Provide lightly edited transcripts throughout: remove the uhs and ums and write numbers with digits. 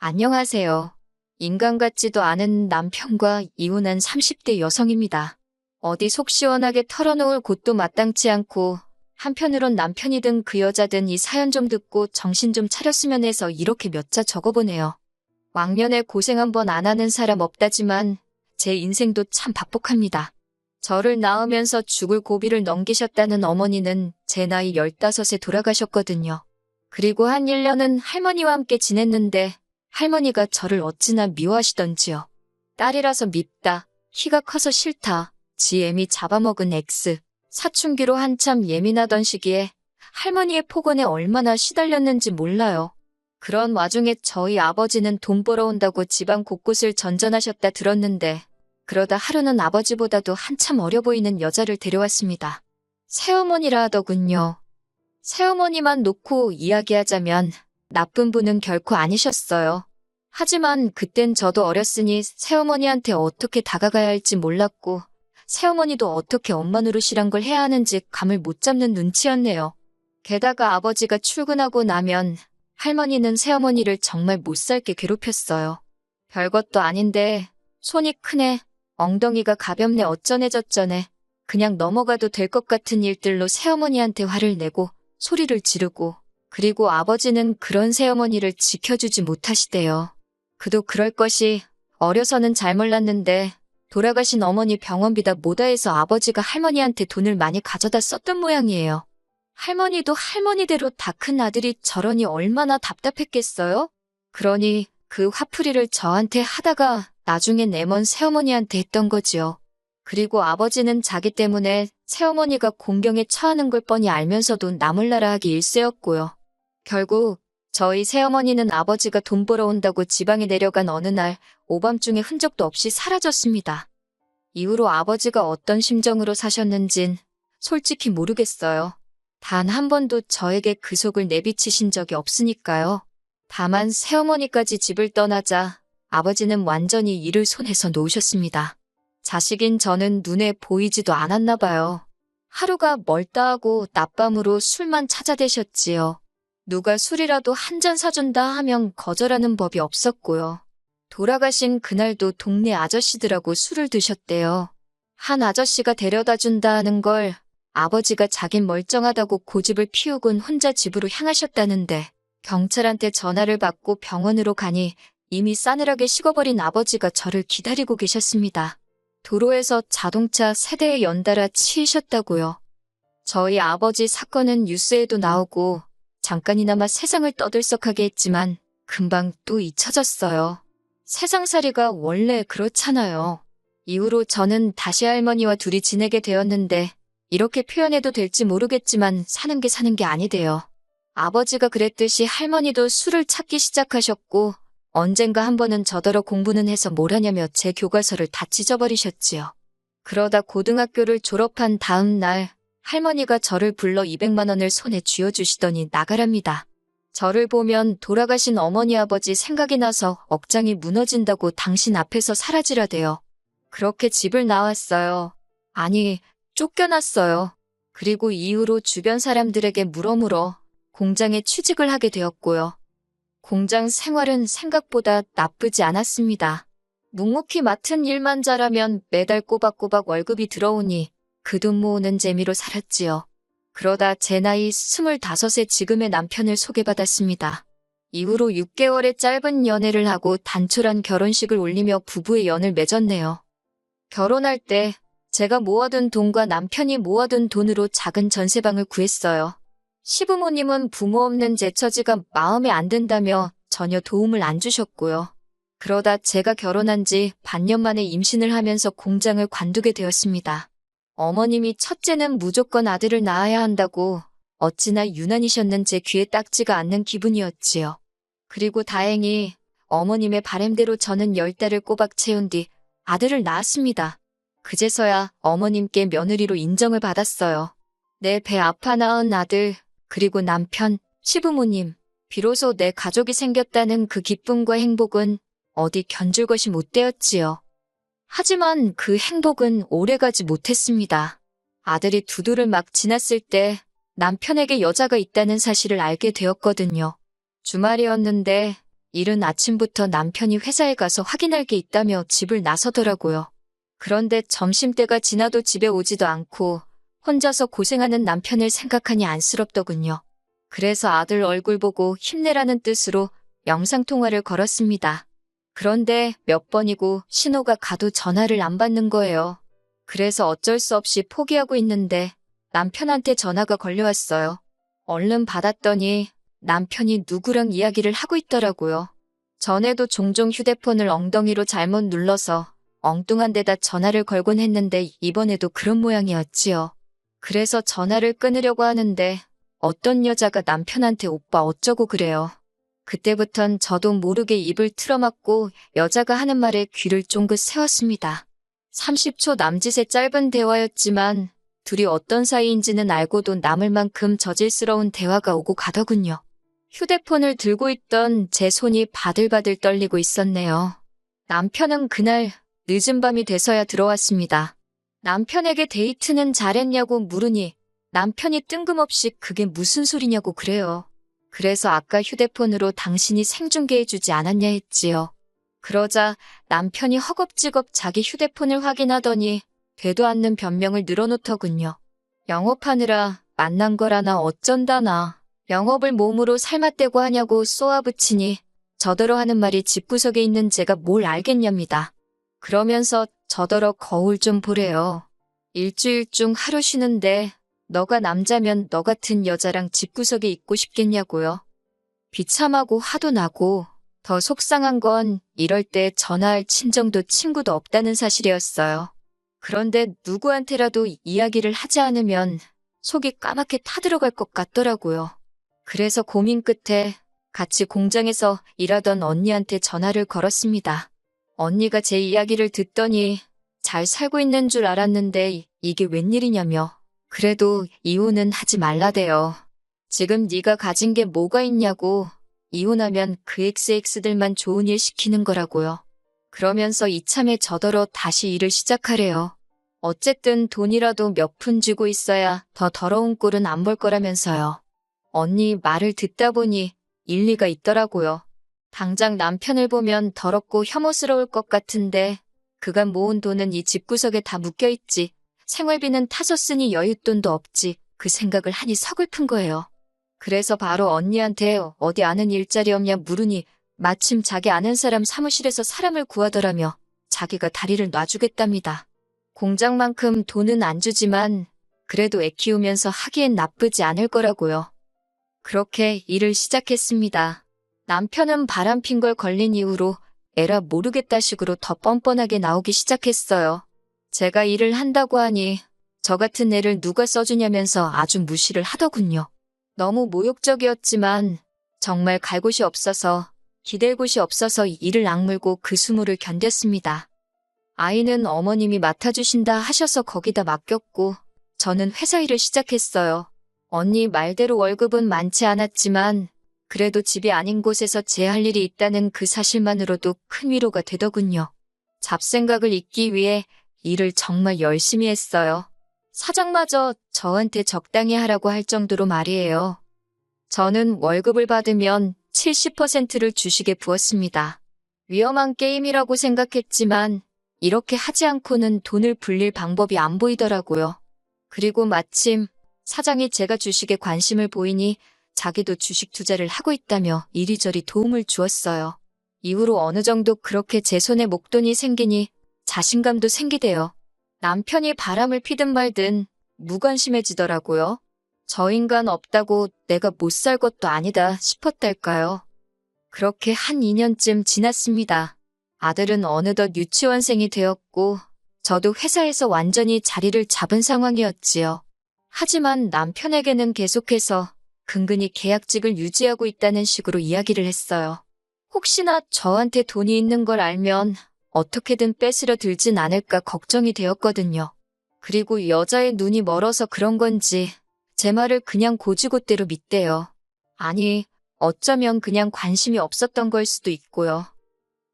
안녕하세요. 인간 같지도 않은 남편과 이혼한 30대 여성입니다. 어디 속 시원하게 털어놓을 곳도 마땅치 않고 한편으론 남편이든 그 여자든 이 사연 좀 듣고 정신 좀 차렸으면 해서 이렇게 몇 자 적어보네요. 왕년에 고생 한 번 안 하는 사람 없다지만 제 인생도 참 박복합니다. 저를 낳으면서 죽을 고비를 넘기셨다는 어머니는 제 나이 15에 돌아가셨거든요. 그리고 한 1년은 할머니와 함께 지냈는데 할머니가 저를 어찌나 미워하시던지요. 딸이라서 밉다, 키가 커서 싫다, 지 애미 잡아먹은 X. 사춘기로 한참 예민하던 시기에 할머니의 폭언에 얼마나 시달렸는지 몰라요. 그런 와중에 저희 아버지는 돈 벌어온다고 집안 곳곳을 전전하셨다 들었는데 그러다 하루는 아버지보다도 한참 어려 보이는 여자를 데려왔습니다. 새어머니라 하더군요. 새어머니만 놓고 이야기하자면 나쁜 분은 결코 아니셨어요. 하지만 그땐 저도 어렸으니 새어머니한테 어떻게 다가가야 할지 몰랐고 새어머니도 어떻게 엄마 노릇이란 걸 해야 하는지 감을 못 잡는 눈치였네요. 게다가 아버지가 출근하고 나면 할머니는 새어머니를 정말 못살게 괴롭혔어요. 별것도 아닌데 손이 크네, 엉덩이가 가볍네 어쩌네 저쩌네 그냥 넘어가도 될 것 같은 일들로 새어머니한테 화를 내고 소리를 지르고 그리고 아버지는 그런 새어머니를 지켜주지 못하시대요. 그도 그럴 것이 어려서는 잘 몰랐는데 돌아가신 어머니 병원비다 뭐다 해서 아버지가 할머니한테 돈을 많이 가져다 썼던 모양이에요. 할머니도 할머니대로 다 큰 아들이 저러니 얼마나 답답했겠어요? 그러니 그 화풀이를 저한테 하다가 나중엔 애먼 새어머니한테 했던 거지요. 그리고 아버지는 자기 때문에 새어머니가 공경에 처하는 걸 뻔히 알면서도 나몰라라 하기 일쑤였고요. 결국 저희 새어머니는 아버지가 돈 벌어온다고 지방에 내려간 어느 날 오밤중에 흔적도 없이 사라졌습니다. 이후로 아버지가 어떤 심정으로 사셨는진 솔직히 모르겠어요. 단 한 번도 저에게 그 속을 내비치신 적이 없으니까요. 다만 새어머니까지 집을 떠나자 아버지는 완전히 일을 손에서 놓으셨습니다. 자식인 저는 눈에 보이지도 않았나 봐요. 하루가 멀다 하고 낮밤으로 술만 찾아대셨지요. 누가 술이라도 한 잔 사준다 하면 거절하는 법이 없었고요. 돌아가신 그날도 동네 아저씨들하고 술을 드셨대요. 한 아저씨가 데려다 준다 하는 걸 아버지가 자긴 멀쩡하다고 고집을 피우곤 혼자 집으로 향하셨다는데 경찰한테 전화를 받고 병원으로 가니 이미 싸늘하게 식어버린 아버지가 저를 기다리고 계셨습니다. 도로에서 자동차 세대에 연달아 치이셨다고요. 저희 아버지 사건은 뉴스에도 나오고 잠깐이나마 세상을 떠들썩하게 했지만 금방 또 잊혀졌어요. 세상살이가 원래 그렇잖아요. 이후로 저는 다시 할머니와 둘이 지내게 되었는데 이렇게 표현해도 될지 모르겠지만 사는 게 아니대요. 아버지가 그랬듯이 할머니도 술을 찾기 시작하셨고 언젠가 한 번은 저더러 공부는 해서 뭘 하냐며 제 교과서를 다 찢어버리셨지요. 그러다 고등학교를 졸업한 다음 날 할머니가 저를 불러 200만 원을 손에 쥐어주시더니 나가랍니다. 저를 보면 돌아가신 어머니 아버지 생각이 나서 억장이 무너진다고 당신 앞에서 사라지라대요. 그렇게 집을 나왔어요. 아니, 쫓겨났어요. 그리고 이후로 주변 사람들에게 물어물어 공장에 취직을 하게 되었고요. 공장 생활은 생각보다 나쁘지 않았습니다. 묵묵히 맡은 일만 잘하면 매달 꼬박꼬박 월급이 들어오니 그 돈 모으는 재미로 살았지요. 그러다 제 나이 25에 지금의 남편을 소개받았습니다. 이후로 6개월의 짧은 연애를 하고 단촐한 결혼식을 올리며 부부의 연을 맺었네요. 결혼할 때 제가 모아둔 돈과 남편이 모아둔 돈으로 작은 전세방을 구했어요. 시부모님은 부모 없는 제 처지가 마음에 안 든다며 전혀 도움을 안 주셨고요. 그러다 제가 결혼한 지 반년 만에 임신을 하면서 공장을 관두게 되었습니다. 어머님이 첫째는 무조건 아들을 낳아야 한다고 어찌나 유난이셨는 제 귀에 딱지가 않는 기분이었지요. 그리고 다행히 어머님의 바램대로 저는 10달을 꼬박 채운 뒤 아들을 낳았습니다. 그제서야 어머님께 며느리로 인정을 받았어요. 내 배 아파 낳은 아들, 그리고 남편, 시부모님, 비로소 내 가족이 생겼다는 그 기쁨과 행복은 어디 견줄 것이 못 되었지요. 하지만 그 행복은 오래가지 못했습니다. 아들이 2돌을 막 지났을 때 남편에게 여자가 있다는 사실을 알게 되었거든요. 주말이었는데 이른 아침부터 남편이 회사에 가서 확인할 게 있다며 집을 나서더라고요. 그런데 점심때가 지나도 집에 오지도 않고 혼자서 고생하는 남편을 생각하니 안쓰럽더군요. 그래서 아들 얼굴 보고 힘내라는 뜻으로 영상통화를 걸었습니다. 그런데 몇 번이고 신호가 가도 전화를 안 받는 거예요. 그래서 어쩔 수 없이 포기하고 있는데 남편한테 전화가 걸려왔어요. 얼른 받았더니 남편이 누구랑 이야기를 하고 있더라고요. 전에도 종종 휴대폰을 엉덩이로 잘못 눌러서 엉뚱한 데다 전화를 걸곤 했는데 이번에도 그런 모양이었지요. 그래서 전화를 끊으려고 하는데 어떤 여자가 남편한테 오빠 어쩌고 그래요. 그때부턴 저도 모르게 입을 틀어막고 여자가 하는 말에 귀를 쫑긋 세웠습니다. 30초 남짓의 짧은 대화였지만 둘이 어떤 사이인지는 알고도 남을 만큼 저질스러운 대화가 오고 가더군요. 휴대폰을 들고 있던 제 손이 바들바들 떨리고 있었네요. 남편은 그날 늦은 밤이 돼서야 들어왔습니다. 남편에게 데이트는 잘했냐고 물으니 남편이 뜬금없이 그게 무슨 소리냐고 그래요. 그래서 아까 휴대폰으로 당신이 생중계해주지 않았냐 했지요. 그러자 남편이 허겁지겁 자기 휴대폰을 확인하더니 되도 않는 변명을 늘어놓더군요. 영업하느라 만난 거라나 어쩐다나 영업을 몸으로 삶아떼고 하냐고 쏘아붙이니 저더러 하는 말이 집구석에 있는 제가 뭘 알겠냐입니다. 그러면서 저더러 거울 좀 보래요. 일주일 중 하루 쉬는데 너가 남자면 너 같은 여자랑 집구석에 있고 싶겠냐고요. 비참하고 화도 나고 더 속상한 건 이럴 때 전화할 친정도 친구도 없다는 사실이었어요. 그런데 누구한테라도 이야기를 하지 않으면 속이 까맣게 타들어갈 것 같더라고요. 그래서 고민 끝에 같이 공장에서 일하던 언니한테 전화를 걸었습니다. 언니가 제 이야기를 듣더니 잘 살고 있는 줄 알았는데 이게 웬일이냐며 그래도 이혼은 하지 말라대요. 지금 네가 가진 게 뭐가 있냐고 이혼하면 그 XX들만 좋은 일 시키는 거라고요. 그러면서 이참에 저더러 다시 일을 시작하래요. 어쨌든 돈이라도 몇 푼 쥐고 있어야 더 더러운 꼴은 안 볼 거라면서요. 언니 말을 듣다 보니 일리가 있더라고요. 당장 남편을 보면 더럽고 혐오스러울 것 같은데 그간 모은 돈은 이 집구석에 다 묶여있지. 생활비는 타서 쓰니 여윳돈도 없지. 그 생각을 하니 서글픈 거예요. 그래서 바로 언니한테 어디 아는 일자리 없냐 물으니 마침 자기 아는 사람 사무실에서 사람을 구하더라며 자기가 다리를 놔주겠답니다. 공장만큼 돈은 안 주지만 그래도 애 키우면서 하기엔 나쁘지 않을 거라고요. 그렇게 일을 시작했습니다. 남편은 바람핀 걸 걸린 이후로 에라 모르겠다 식으로 더 뻔뻔하게 나오기 시작했어요. 제가 일을 한다고 하니 저 같은 애를 누가 써주냐면서 아주 무시를 하더군요. 너무 모욕적이었지만 정말 갈 곳이 없어서 기댈 곳이 없어서 이를 악물고 그 수모를 견뎠습니다. 아이는 어머님이 맡아주신다 하셔서 거기다 맡겼고 저는 회사 일을 시작했어요. 언니 말대로 월급은 많지 않았지만 그래도 집이 아닌 곳에서 제 할 일이 있다는 그 사실만으로도 큰 위로가 되더군요. 잡생각을 잊기 위해 일을 정말 열심히 했어요. 사장마저 저한테 적당히 하라고 할 정도로 말이에요. 저는 월급을 받으면 70%를 주식에 부었습니다. 위험한 게임이라고 생각했지만 이렇게 하지 않고는 돈을 불릴 방법이 안 보이더라고요. 그리고 마침 사장이 제가 주식에 관심을 보이니 자기도 주식 투자를 하고 있다며 이리저리 도움을 주었어요. 이후로 어느 정도 그렇게 제 손에 목돈이 생기니 자신감도 생기대요. 남편이 바람을 피든 말든 무관심해지더라고요. 저 인간 없다고 내가 못 살 것도 아니다 싶었달까요. 그렇게 한 2년쯤 지났습니다. 아들은 어느덧 유치원생이 되었고 저도 회사에서 완전히 자리를 잡은 상황이었지요. 하지만 남편에게는 계속해서 근근히 계약직을 유지하고 있다는 식으로 이야기를 했어요. 혹시나 저한테 돈이 있는 걸 알면 어떻게든 뺏으려 들진 않을까 걱정이 되었거든요. 그리고 여자의 눈이 멀어서 그런 건지 제 말을 그냥 고지고대로 믿대요. 아니, 어쩌면 그냥 관심이 없었던 걸 수도 있고요.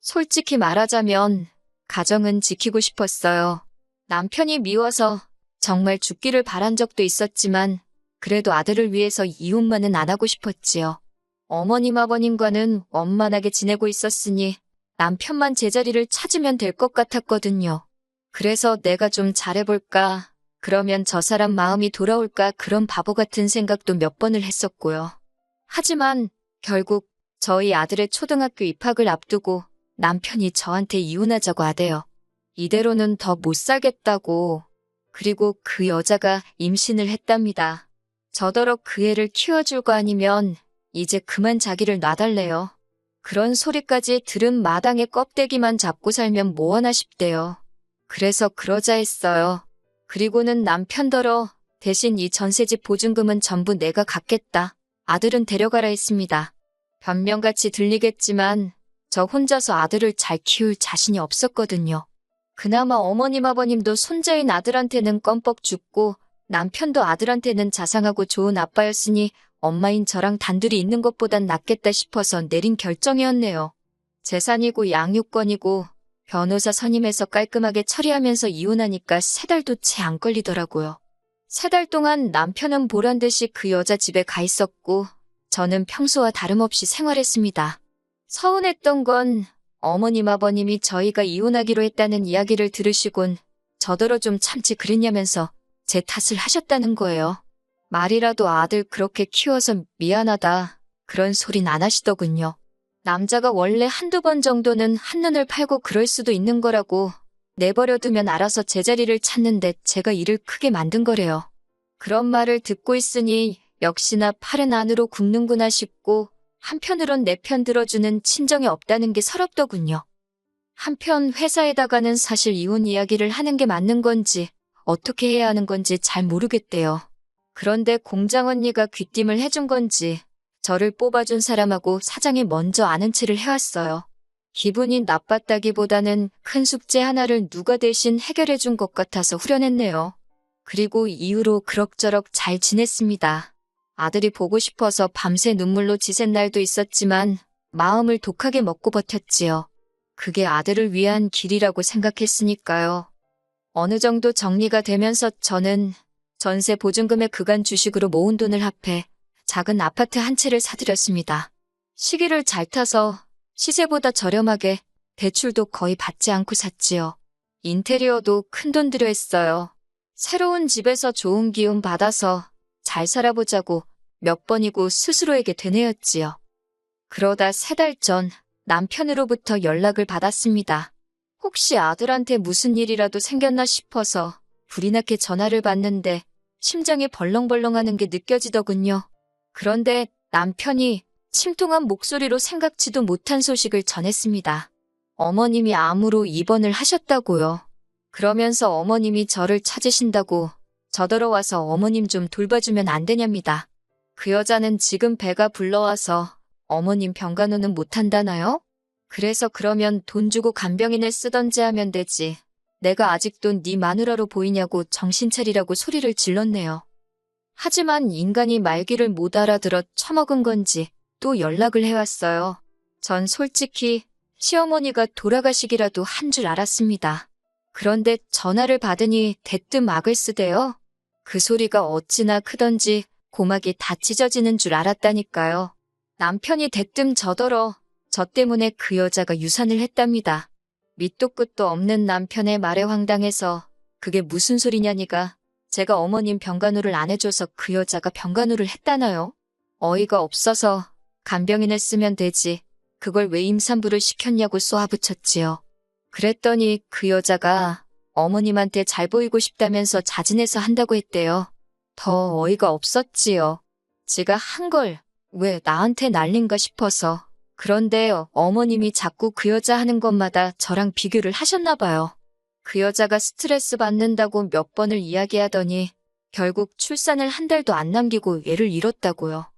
솔직히 말하자면 가정은 지키고 싶었어요. 남편이 미워서 정말 죽기를 바란 적도 있었지만 그래도 아들을 위해서 이혼만은 안 하고 싶었지요. 어머님 아버님과는 원만하게 지내고 있었으니 남편만 제자리를 찾으면 될 것 같았거든요. 그래서 내가 좀 잘해볼까, 그러면 저 사람 마음이 돌아올까 그런 바보 같은 생각도 몇 번을 했었고요. 하지만 결국 저희 아들의 초등학교 입학을 앞두고 남편이 저한테 이혼하자고 하대요. 이대로는 더 못 살겠다고. 그리고 그 여자가 임신을 했답니다. 저더러 그 애를 키워줄 거 아니면 이제 그만 자기를 놔달래요. 그런 소리까지 들은 마당에 껍데기만 잡고 살면 뭐하나 싶대요. 그래서 그러자 했어요. 그리고는 남편더러 대신 이 전세집 보증금은 전부 내가 갚겠다. 아들은 데려가라 했습니다. 변명같이 들리겠지만 저 혼자서 아들을 잘 키울 자신이 없었거든요. 그나마 어머님 아버님도 손자인 아들한테는 껌뻑 죽고 남편도 아들한테는 자상하고 좋은 아빠였으니 엄마인 저랑 단둘이 있는 것보단 낫겠다 싶어서 내린 결정이었네요. 재산이고 양육권이고 변호사 선임해서 깔끔하게 처리하면서 이혼하니까 3달도 채 안 걸리더라고요. 3달 동안 남편은 보란듯이 그 여자 집에 가 있었고 저는 평소와 다름없이 생활했습니다. 서운했던 건 어머님 아버님이 저희가 이혼하기로 했다는 이야기를 들으시곤 저더러 좀 참지 그랬냐면서 제 탓을 하셨다는 거예요. 말이라도 아들 그렇게 키워서 미안하다 그런 소린 안 하시더군요. 남자가 원래 한두 번 정도는 한눈을 팔고 그럴 수도 있는 거라고 내버려두면 알아서 제자리를 찾는데 제가 일을 크게 만든 거래요. 그런 말을 듣고 있으니 역시나 팔은 안으로 굽는구나 싶고 한편으론 내 편 들어주는 친정이 없다는 게 서럽더군요. 한편 회사에다가는 사실 이혼 이야기를 하는 게 맞는 건지 어떻게 해야 하는 건지 잘 모르겠대요. 그런데 공장 언니가 귀띔을 해준 건지 저를 뽑아준 사람하고 사장이 먼저 아는 체를 해왔어요. 기분이 나빴다기보다는 큰 숙제 하나를 누가 대신 해결해준 것 같아서 후련했네요. 그리고 이후로 그럭저럭 잘 지냈습니다. 아들이 보고 싶어서 밤새 눈물로 지샌 날도 있었지만 마음을 독하게 먹고 버텼지요. 그게 아들을 위한 길이라고 생각했으니까요. 어느 정도 정리가 되면서 저는 전세 보증금의 그간 주식으로 모은 돈을 합해 작은 아파트 한 채를 사들였습니다. 시기를 잘 타서 시세보다 저렴하게 대출도 거의 받지 않고 샀지요. 인테리어도 큰돈 들여 했어요. 새로운 집에서 좋은 기운 받아서 잘 살아보자고 몇 번이고 스스로에게 되뇌었지요. 그러다 3달 전 남편으로부터 연락을 받았습니다. 혹시 아들한테 무슨 일이라도 생겼나 싶어서 불이 나게 전화를 받는데 심장이 벌렁벌렁하는 게 느껴지더군요. 그런데 남편이 침통한 목소리로 생각지도 못한 소식을 전했습니다. 어머님이 암으로 입원을 하셨다고요. 그러면서 어머님이 저를 찾으신다고 저더러 와서 어머님 좀 돌봐주면 안 되냐입니다. 그 여자는 지금 배가 불러와서 어머님 병간호는 못한다나요? 그래서 그러면 돈 주고 간병인을 쓰던지 하면 되지. 내가 아직도 네 마누라로 보이냐고 정신 차리라고 소리를 질렀네요. 하지만 인간이 말귀를 못 알아들어 처먹은 건지 또 연락을 해왔어요. 전 솔직히 시어머니가 돌아가시기라도 한 줄 알았습니다. 그런데 전화를 받으니 대뜸 악을 쓰대요. 그 소리가 어찌나 크던지 고막이 다 찢어지는 줄 알았다니까요. 남편이 대뜸 저더러 저 때문에 그 여자가 유산을 했답니다. 밑도 끝도 없는 남편의 말에 황당해서 그게 무슨 소리냐니가 제가 어머님 병간호를 안 해줘서 그 여자가 병간호를 했다나요? 어이가 없어서 간병인을 쓰면 되지. 그걸 왜 임산부를 시켰냐고 쏘아붙였지요. 그랬더니 그 여자가 어머님한테 잘 보이고 싶다면서 자진해서 한다고 했대요. 더 어이가 없었지요. 지가 한 걸 왜 나한테 날린가 싶어서. 그런데 어머님이 자꾸 그 여자 하는 것마다 저랑 비교를 하셨나 봐요. 그 여자가 스트레스 받는다고 몇 번을 이야기하더니 결국 출산을 한 달도 안 남기고 애를 잃었다고요.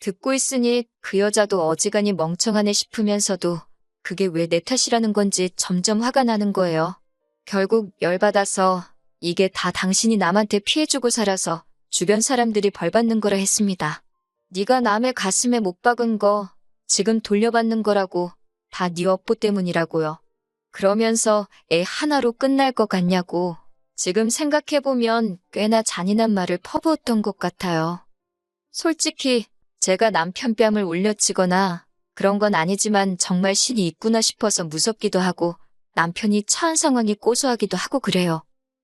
듣고 있으니 그 여자도 어지간히 멍청하네 싶으면서도 그게 왜 내 탓이라는 건지 점점 화가 나는 거예요. 결국 열받아서 이게 다 당신이 남한테 피해주고 살아서 주변 사람들이 벌 받는 거라 했습니다. 네가 남의 가슴에 못 박은 거 지금 돌려받는 거라고 다 네 업보 때문이라고요. 그러면서 애 하나로 끝날 것 같냐고 지금 생각해보면 꽤나 잔인한 말을 퍼부었던 것 같아요. 솔직히 제가 남편 뺨을 올려치거나 그런 건 아니지만 정말 신이 있구나 싶어서 무섭기도 하고 남편이 처한 상황이 고소하기도 하고 그래요.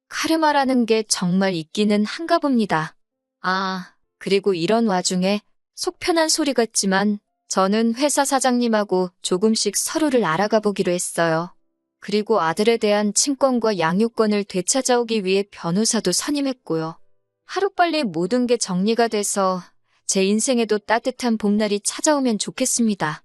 카르마라는 게 정말 있기는 한가 봅니다. 아, 그리고 이런 와중에 속 편한 소리 같지만 저는 회사 사장님하고 조금씩 서로를 알아가 보기로 했어요. 그리고 아들에 대한 친권과 양육권을 되찾아오기 위해 변호사도 선임했고요. 하루빨리 모든 게 정리가 돼서 제 인생에도 따뜻한 봄날이 찾아오면 좋겠습니다.